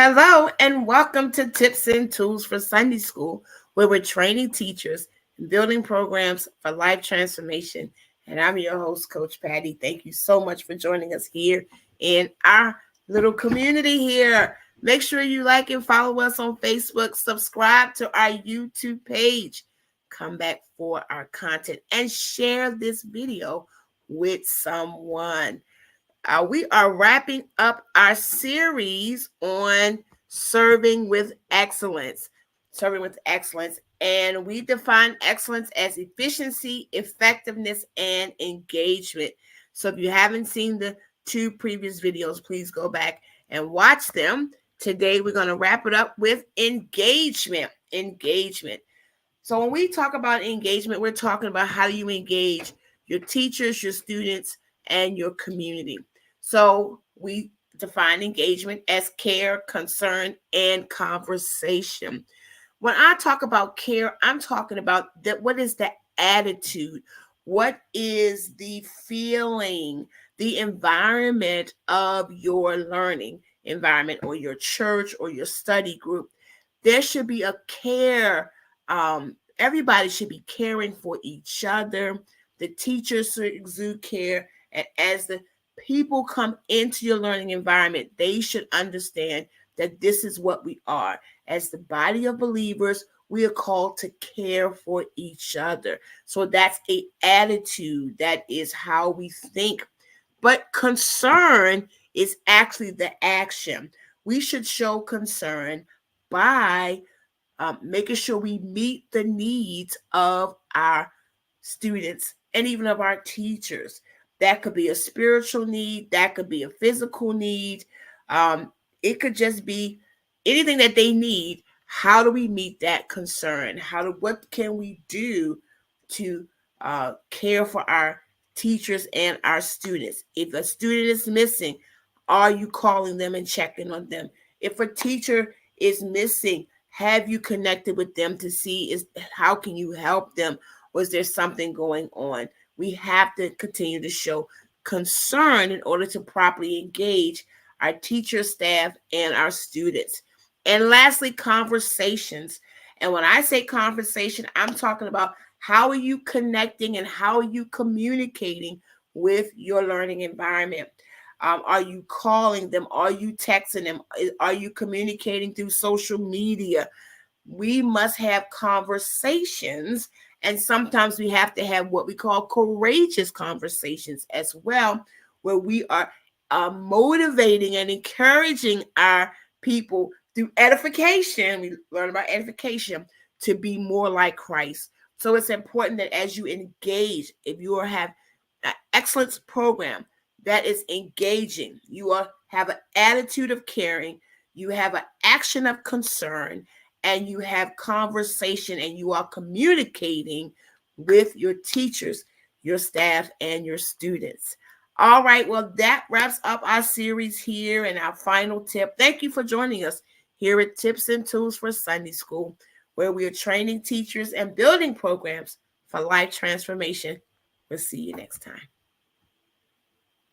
Hello, and welcome to Tips and Tools for Sunday School, where we're training teachers and building programs for life transformation. And I'm your host, Coach Patti. Thank you so much for joining us here in our little community here. Make sure you like and follow us on Facebook, subscribe to our YouTube page, come back for our content, and share this video with someone. We are wrapping up our series on serving with excellence. Serving with excellence. And we define excellence as efficiency, effectiveness, and engagement. So if you haven't seen the two previous videos, please go back and watch them. Today, we're going to wrap it up with engagement. Engagement. So when we talk about engagement, we're talking about how you engage your teachers, your students, and your community. So we define engagement as care, concern, and conversation. When I talk about care, I'm talking about that. What is the attitude? What is the feeling, the environment of your learning environment or your church or your study group? There should be a care. Everybody should be caring for each other. The teachers should exude care. And as the people come into your learning environment, they should understand that this is what we are. As the body of believers, we are called to care for each other. So that's an attitude. That is how we think. But concern is actually the action. We should show concern by making sure we meet the needs of our students and even of our teachers. That could be a spiritual need. That could be a physical need. It could just be anything that they need. How do we meet that concern? What can we do to care for our teachers and our students? If a student is missing, are you calling them and checking on them? If a teacher is missing, have you connected with them to see how can you help them? Or is there something going on? We have to continue to show concern in order to properly engage our teacher, staff, and our students. And lastly, conversations. And when I say conversation, I'm talking about how are you connecting and how are you communicating with your learning environment? Are you calling them? Are you texting them? Are you communicating through social media? We must have conversations, and sometimes we have to have what we call courageous conversations as well, where we are motivating and encouraging our people through edification. We learn about edification to be more like Christ. So it's important that as you engage, if you have an excellence program that is engaging, you have an attitude of caring, you have an action of concern, and you have conversation, and you are communicating with your teachers, your staff, and your students. All right, well, that wraps up our series here and our final tip. Thank you for joining us here at Tips and Tools for Sunday School, where we are training teachers and building programs for life transformation. We'll see you next time.